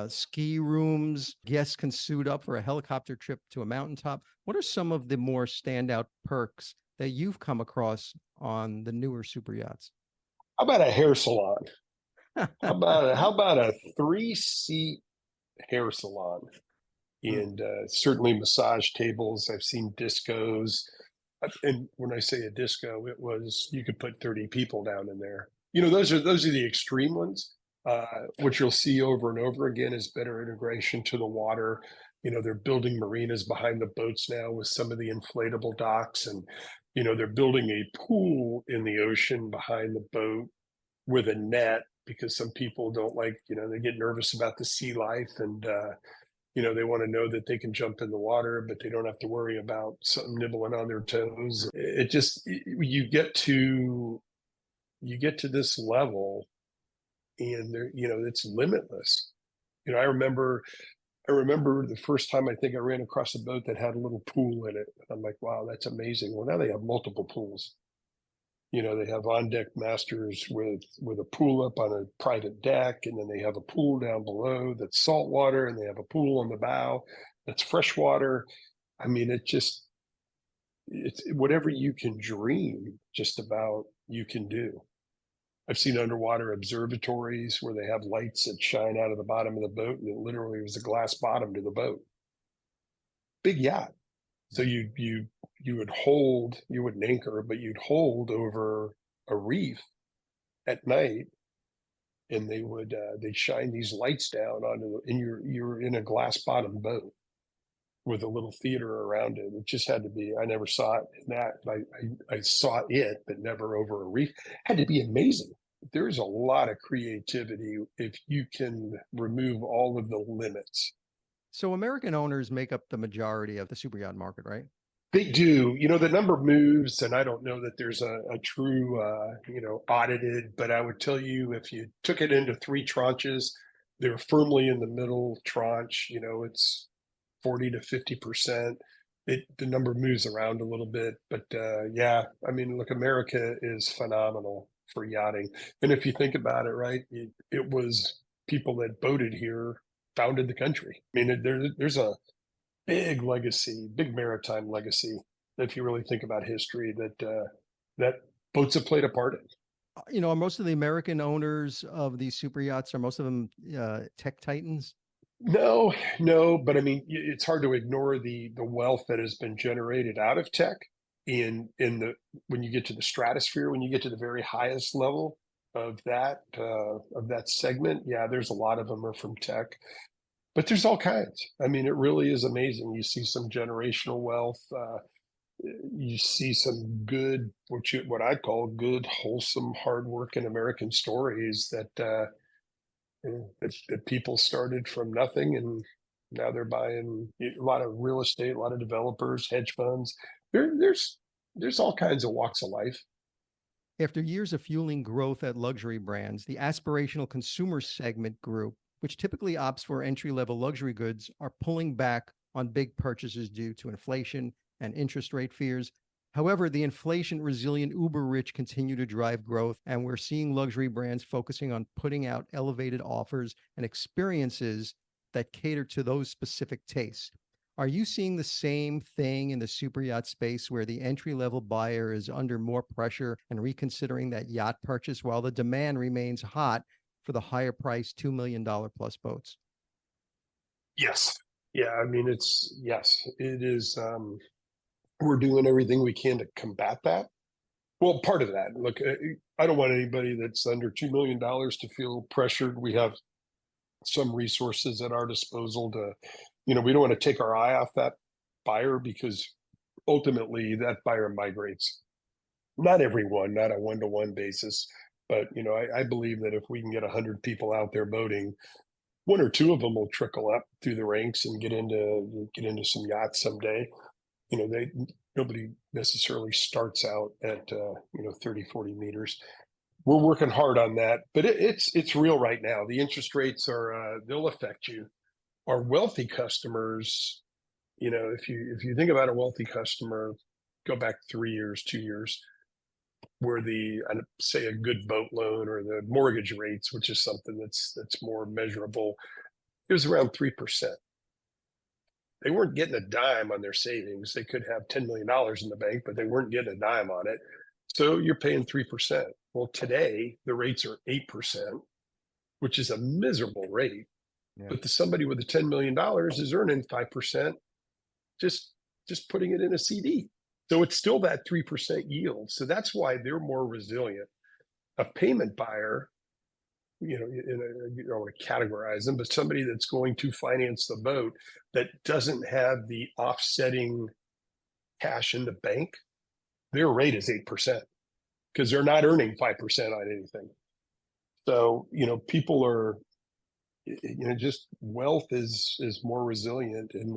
Speaker 1: ski rooms. Guests can suit up for a helicopter trip to a mountaintop. What are some of the more standout perks that you've come across on the newer super yachts?
Speaker 3: How about a hair salon? How about a 3-seat hair salon? And certainly massage tables. I've seen discos. And when I say a disco, it was you could put 30 people down in there. Those are the extreme ones. What you'll see over and over again is better integration to the water. They're building marinas behind the boats now with some of the inflatable docks, and they're building a pool in the ocean behind the boat with a net, because some people don't like, they get nervous about the sea life, and they want to know that they can jump in the water, but they don't have to worry about something nibbling on their toes. You get to this level, and it's limitless. I remember the first time I think I ran across a boat that had a little pool in it. I'm like, wow, that's amazing. Well, now they have multiple pools. They have on deck masters with a pool up on a private deck, and then they have a pool down below that's salt water, and they have a pool on the bow that's freshwater. I mean, it's whatever you can dream, just about, you can do. I've seen underwater observatories where they have lights that shine out of the bottom of the boat, and it literally was a glass bottom to the boat. Big yacht. So you wouldn't anchor, but you'd hold over a reef at night, and they'd shine these lights down and you're in a glass bottom boat with a little theater around it. It just had to be. I never saw it in that. I saw it, but never over a reef. It had to be amazing. There's a lot of creativity if you can remove all of the limits.
Speaker 1: So American owners make up the majority of the superyacht market, right?
Speaker 3: They do. The number moves, and I don't know that there's a true, audited, but I would tell you, if you took it into 3 tranches, they're firmly in the middle tranche. It's 40 to 50%. The number moves around a little bit, but yeah, I mean, look, America is phenomenal for yachting. And if you think about it, right, it was people that boated here founded the country. I mean, there's a big legacy, big maritime legacy, if you really think about history, that boats have played a part in.
Speaker 1: Are most of the American owners of these super yachts, are most of them tech titans?
Speaker 3: No, but I mean, it's hard to ignore the wealth that has been generated out of tech when you get to the stratosphere, when you get to the very highest level of that segment. Yeah, there's a lot of them are from tech. But there's all kinds. I mean, it really is amazing. You see some generational wealth. You see some good, what I call good, wholesome, hardworking American stories that people started from nothing, and now they're buying a lot of real estate, a lot of developers, hedge funds. There's there's all kinds of walks of life.
Speaker 1: After years of fueling growth at luxury brands, the aspirational consumer segment group, which typically opts for entry-level luxury goods, are pulling back on big purchases due to inflation and interest rate fears. However, the inflation-resilient uber-rich continue to drive growth, and we're seeing luxury brands focusing on putting out elevated offers and experiences that cater to those specific tastes. Are you seeing the same thing in the super yacht space where the entry level buyer is under more pressure and reconsidering that yacht purchase while the demand remains hot for the higher priced $2 million plus boats?
Speaker 3: Yes. Yeah. I mean, yes, it is. We're doing everything we can to combat that. Well, part of that, look, I don't want anybody that's under $2 million to feel pressured. We have some resources at our disposal to, we don't want to take our eye off that buyer, because ultimately that buyer migrates. Not everyone, not a one-to-one basis, but I believe that if we can get 100 people out there boating, one or two of them will trickle up through the ranks and get into some yachts someday. Nobody necessarily starts out at 30, 40 meters. We're working hard on that, but it's real right now. The interest rates are they'll affect you. Our wealthy customers, if you think about a wealthy customer, go back 3 years, 2 years, where say a good boat loan or the mortgage rates, which is something that's more measurable, it was around 3%. They weren't getting a dime on their savings. They could have $10 million in the bank, but they weren't getting a dime on it. So you're paying 3%. Well, today the rates are 8%, which is a miserable rate.
Speaker 1: Yeah.
Speaker 3: But somebody with a $10 million is earning 5%, just putting it in a CD. So it's still that 3% yield. So that's why they're more resilient. A payment buyer, you don't want to categorize them, but somebody that's going to finance the boat that doesn't have the offsetting cash in the bank, their rate is 8% because they're not earning 5% on anything. So, people are, just wealth is more resilient, and,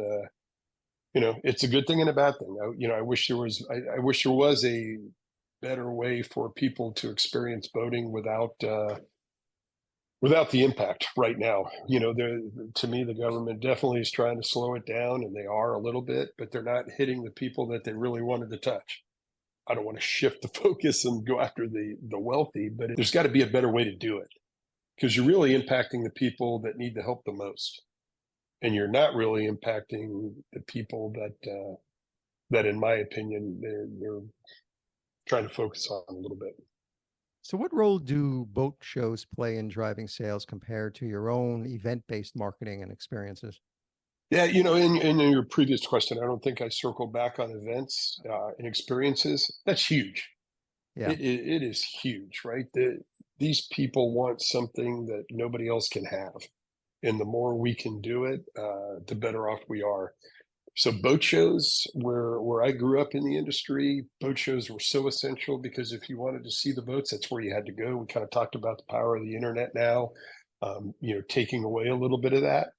Speaker 3: it's a good thing and a bad thing. I wish there was a better way for people to experience boating without the impact right now. To me, the government definitely is trying to slow it down, and they are a little bit, but they're not hitting the people that they really wanted to touch. I don't want to shift the focus and go after the wealthy, but there's got to be a better way to do it, because you're really impacting the people that need the help the most. And you're not really impacting the people that in my opinion, they're trying to focus on a little bit.
Speaker 1: So what role do boat shows play in driving sales compared to your own event-based marketing and experiences?
Speaker 3: Yeah, in your previous question, I don't think I circled back on events and experiences. That's huge.
Speaker 1: Yeah.
Speaker 3: It is huge, right? These people want something that nobody else can have. And the more we can do it, the better off we are. So boat shows, where I grew up in the industry, boat shows were so essential, because if you wanted to see the boats, that's where you had to go. We kind of talked about the power of the internet now, taking away a little bit of that.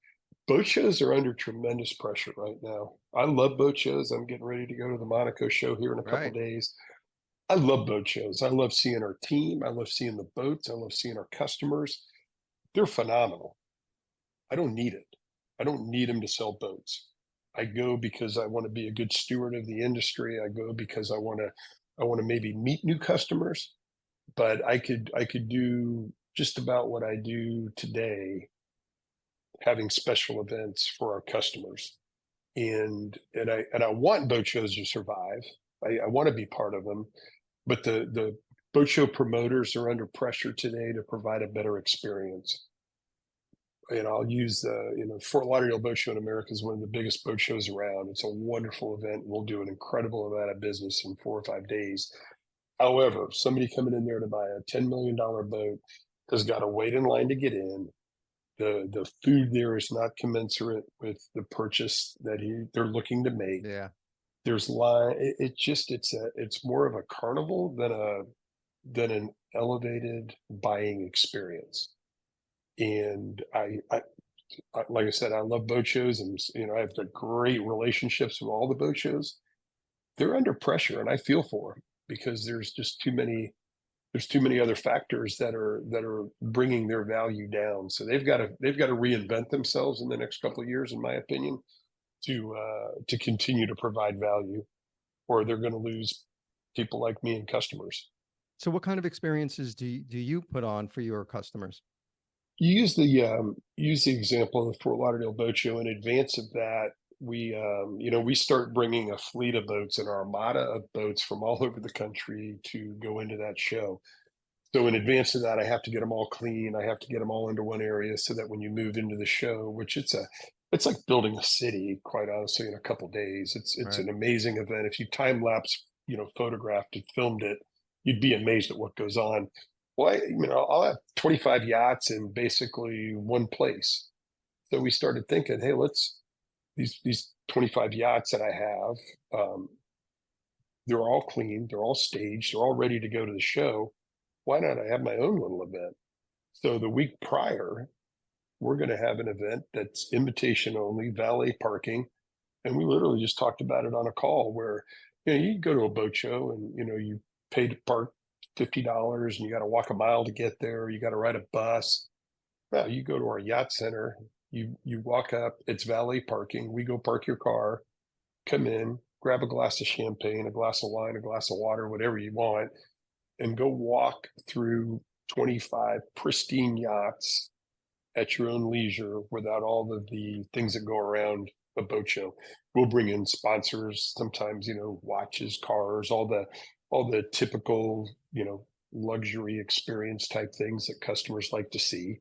Speaker 3: Boat shows are under tremendous pressure right now. I love boat shows. I'm getting ready to go to the Monaco show here in a couple of days. I love boat shows. I love seeing our team. I love seeing the boats. I love seeing our customers. They're phenomenal. I don't need it. I don't need them to sell boats. I go because I want to be a good steward of the industry. I go because I want to maybe meet new customers, but I could do just about what I do today, having special events for our customers. And I want boat shows to survive. I want to be part of them, but the boat show promoters are under pressure today to provide a better experience. And I'll use Fort Lauderdale Boat Show in America is one of the biggest boat shows around. It's a wonderful event. We'll do an incredible amount of business in 4 or 5 days. However, somebody coming in there to buy a $10 million boat has got to wait in line to get in. The food there is not commensurate with the purchase that they're looking to make.
Speaker 1: Yeah.
Speaker 3: There's line. It's more of a carnival than an elevated buying experience. And I like I said, I love boat shows, and I have the great relationships with all the boat shows. they're under pressure, and I feel for them because there's too many other factors that are bringing their value down. So they've got to reinvent themselves in the next couple of years, in my opinion, to continue to provide value, or they're going to lose people like me and customers.
Speaker 1: So what kind of experiences do you put on for your customers?
Speaker 3: You use the example of the Fort Lauderdale Boat Show. In advance of that, we start bringing a fleet of boats, an armada of boats from all over the country to go into that show. So in advance of that, I have to get them all clean. I have to get them all into one area so that when you move into the show, which it's like building a city, quite honestly, in a couple days. It's
Speaker 1: Right.
Speaker 3: an amazing event. If you time lapse, photographed and filmed it, you'd be amazed at what goes on. Well, I'll have 25 yachts in basically one place. So we started thinking, hey, these 25 yachts that I have, they're all clean, they're all staged, they're all ready to go to the show. Why not I have my own little event? So the week prior, we're going to have an event that's invitation only, valet parking. And we literally just talked about it on a call where, you go to a boat show and, you pay to park $50 and you got to walk a mile to get there. You got to ride a bus. Well, you go to our yacht center, you walk up, it's valet parking. We go park your car, come in, grab a glass of champagne, a glass of wine, a glass of water, whatever you want, and go walk through 25 pristine yachts at your own leisure without all of the things that go around a boat show. We'll bring in sponsors, sometimes, watches, cars, all the typical, luxury experience type things that customers like to see.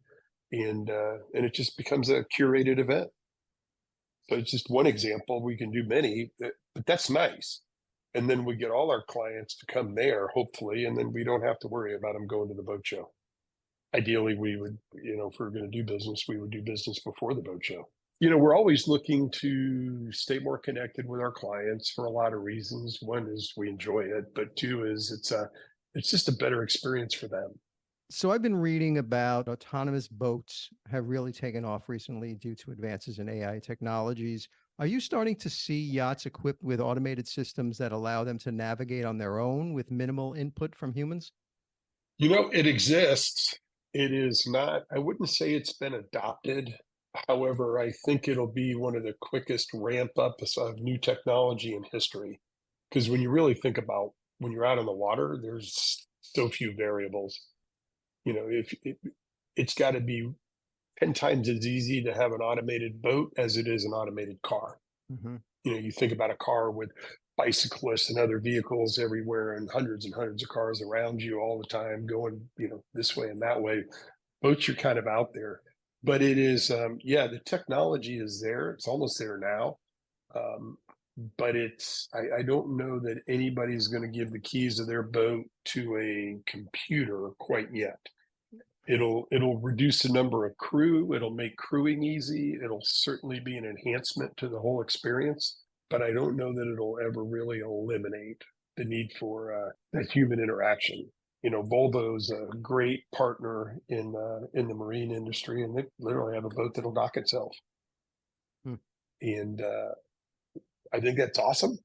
Speaker 3: And it just becomes a curated event. So it's just one example. We can do many, but that's nice. And then we get all our clients to come there, hopefully, and then we don't have to worry about them going to the boat show. Ideally, we would, if we're going to do business, we would do business before the boat show. We're always looking to stay more connected with our clients for a lot of reasons. One is we enjoy it, but two is it's just a better experience for them.
Speaker 1: So I've been reading about autonomous boats have really taken off recently due to advances in AI technologies. Are you starting to see yachts equipped with automated systems that allow them to navigate on their own with minimal input from humans?
Speaker 3: It exists. It is not, I wouldn't say it's been adopted. However, I think it'll be one of the quickest ramp ups of new technology in history. Because when you really think about when you're out on the water, there's so few variables. It's got to be 10 times as easy to have an automated boat as it is an automated car.
Speaker 1: Mm-hmm.
Speaker 3: You think about a car with bicyclists and other vehicles everywhere and hundreds of cars around you all the time going, this way and that way. Boats are kind of out there. But it is, the technology is there. It's almost there now. But I don't know that anybody's going to give the keys of their boat to a computer quite yet. It'll reduce the number of crew. It'll make crewing easy. It'll certainly be an enhancement to the whole experience. But I don't know that it'll ever really eliminate the need for that human interaction. Volvo's a great partner in the marine industry, and they literally have a boat that'll dock itself. And I think that's awesome.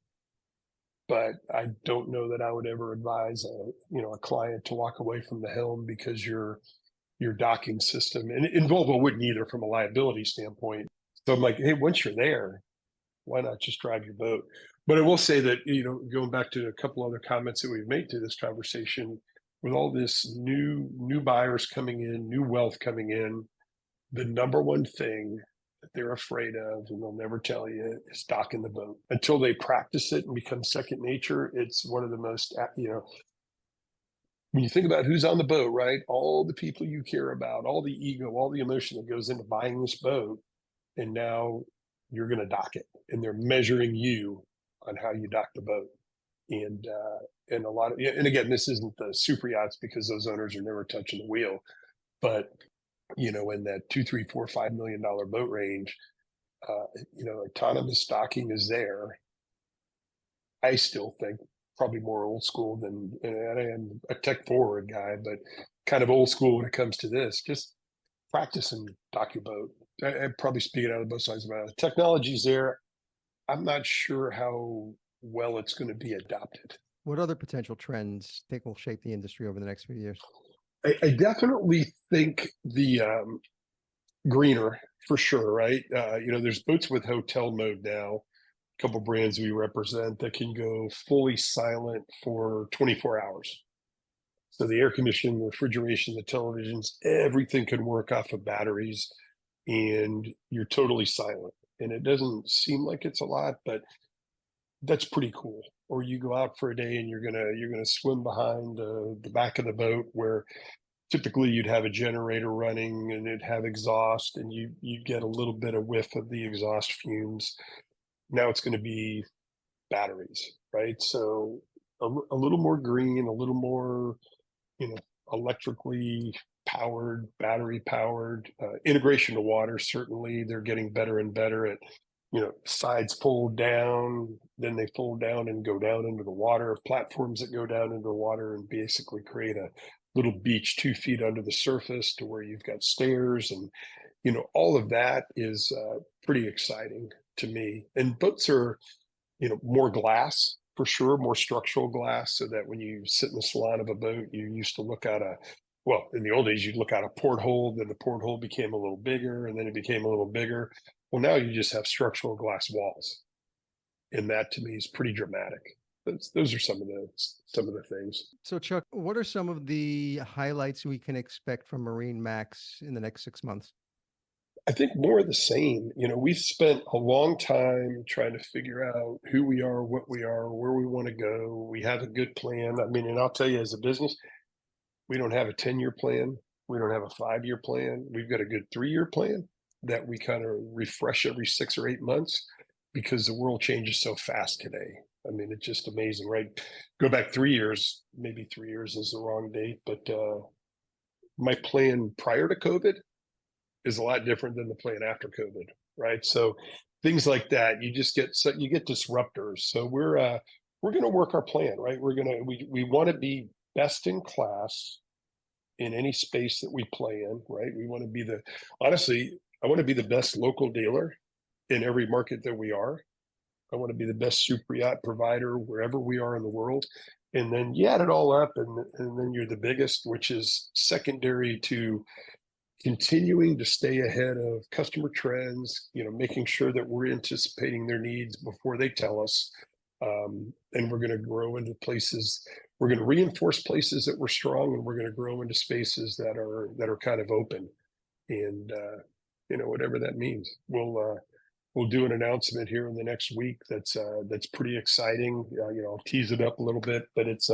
Speaker 3: But I don't know that I would ever advise a client to walk away from the helm because your docking system, and Volvo wouldn't either from a liability standpoint. So I'm like, hey, once you're there, why not just drive your boat? But I will say that, going back to a couple other comments that we've made to this conversation, with all this new buyers coming in, new wealth coming in, the number one thing that they're afraid of, and they'll never tell you, is docking the boat. Until they practice it and become second nature, it's one of the most, when you think about who's on the boat, right? All the people you care about, all the ego, all the emotion that goes into buying this boat, and now you're going to dock it, and they're measuring you on how you dock the boat. And a lot of, and again, this isn't the super yachts because those owners are never touching the wheel, but in that $2, $3, $4, $5 million boat range, autonomous docking is there. I still think probably more old school than, and I am a tech forward guy, but kind of old school when it comes to this. Just practice and dock your boat. I'm probably speaking out of both sides of my mouth. Technology's there. I'm not sure how well it's going to be adopted.
Speaker 1: What other potential trends think will shape the industry over the next few years?
Speaker 3: I definitely think the greener for sure, right? There's boats with hotel mode now. A couple brands we represent that can go fully silent for 24 hours. So the air conditioning, the refrigeration, the televisions, everything can work off of batteries, and you're totally silent. And it doesn't seem like it's a lot, but that's pretty cool. Or you go out for a day and you're gonna swim behind the back of the boat where typically you'd have a generator running and it'd have exhaust, and you'd get a little bit of whiff of the exhaust fumes. Now it's going to be batteries, right? So a little more green, a little more, electrically powered, battery powered, integration to water. Certainly they're getting better and better at, sides fold down, then they fold down and go down into the water, platforms that go down into the water and basically create a little beach 2 feet under the surface to where you've got stairs. And, all of that is pretty exciting to me. And boats are, more glass for sure, more structural glass, so that when you sit in the salon of a boat, you used to look at in the old days, you'd look out a porthole, then the porthole became a little bigger, and then it became a little bigger. Well, now you just have structural glass walls. And that to me is pretty dramatic. Those are some of the things.
Speaker 1: So Chuck, what are some of the highlights we can expect from MarineMax in the next 6 months?
Speaker 3: I think more of the same. We've spent a long time trying to figure out who we are, what we are, where we want to go. We have a good plan. I mean, and I'll tell you, as a business, we don't have a 10-year plan. We don't have a 5-year plan. We've got a good 3-year plan that we kind of refresh every 6 or 8 months, because the world changes so fast today. I mean, it's just amazing, right? Go back 3 years, maybe 3 years is the wrong date, but my plan prior to COVID is a lot different than the plan after COVID, right? So things like that, you get disruptors. So we're going to work our plan, right? We want to be best in class in any space that we play in, right? We want to be honestly, I want to be the best local dealer in every market that we are. I want to be the best super yacht provider wherever we are in the world. And then you add it all up, and then you're the biggest, which is secondary to continuing to stay ahead of customer trends, making sure that we're anticipating their needs before they tell us. And we're going to grow into places. We're going to reinforce places that we're strong, and we're going to grow into spaces that are kind of open. And, whatever that means, we'll do an announcement here in the next week. That's pretty exciting. I'll tease it up a little bit, but it's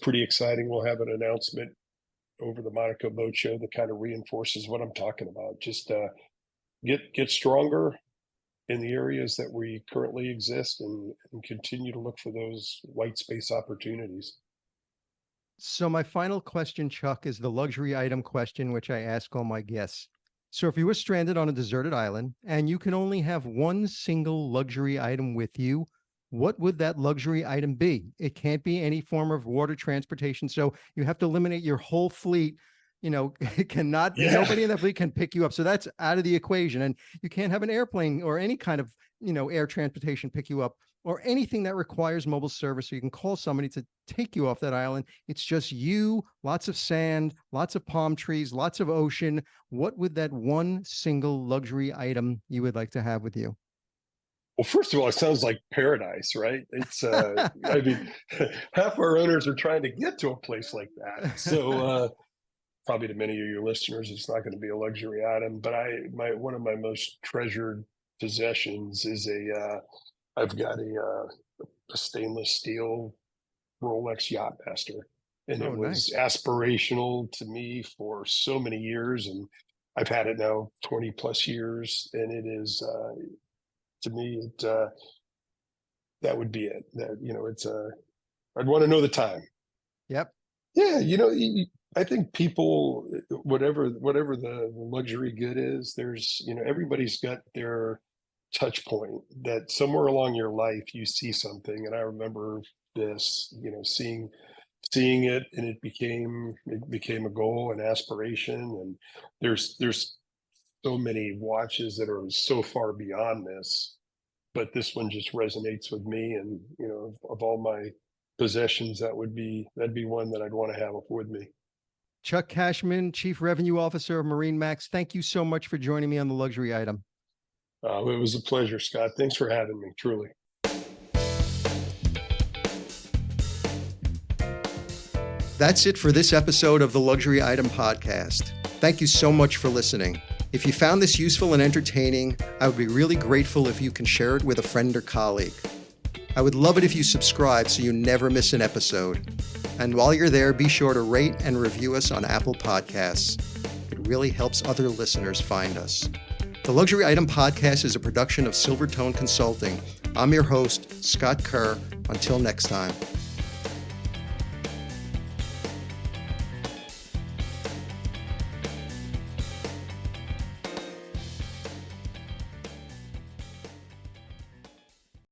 Speaker 3: pretty exciting. We'll have an announcement over the Monaco Boat Show that kind of reinforces what I'm talking about. Just get stronger in the areas that we currently exist, and continue to look for those white space opportunities.
Speaker 1: So my final question, Chuck, is the luxury item question, which I ask all my guests. So if you were stranded on a deserted island and you can only have one single luxury item with you, what would that luxury item be? It can't be any form of water transportation. So you have to eliminate your whole fleet. It cannot, nobody in that fleet can pick you up. So that's out of the equation. And you can't have an airplane or any kind of, air transportation pick you up, or anything that requires mobile service. So you can call somebody to take you off that island. It's just you, lots of sand, lots of palm trees, lots of ocean. What would that one single luxury item you would like to have with you?
Speaker 3: Well, first of all, it sounds like paradise, right? It's, I mean, half our owners are trying to get to a place like that. So probably to many of your listeners, it's not going to be a luxury item, but one of my most treasured possessions is I've got a stainless steel Rolex Yachtmaster, and it was aspirational to me for so many years, and I've had it now 20 plus years, and it is, to me, that would be it. That, it's I'd want to know the time.
Speaker 1: Yep.
Speaker 3: Yeah. I think people, whatever the luxury good is, there's, everybody's got their touch point that somewhere along your life you see something. And I remember this, seeing it, and it became a goal, an aspiration. And there's so many watches that are so far beyond this but this one just resonates with me. And, of all my possessions, that'd be one that I'd want to have with me.
Speaker 1: Chuck Cashman, Chief Revenue Officer of MarineMax, thank you so much for joining me on the luxury item.
Speaker 3: It was a pleasure, Scott. Thanks for having me, truly.
Speaker 1: That's it for this episode of the Luxury Item Podcast. Thank you so much for listening. If you found this useful and entertaining, I would be really grateful if you can share it with a friend or colleague. I would love it if you subscribe so you never miss an episode. And while you're there, be sure to rate and review us on Apple Podcasts. It really helps other listeners find us. The Luxury Item Podcast is a production of Silvertone Consulting. I'm your host, Scott Kerr. Until next time.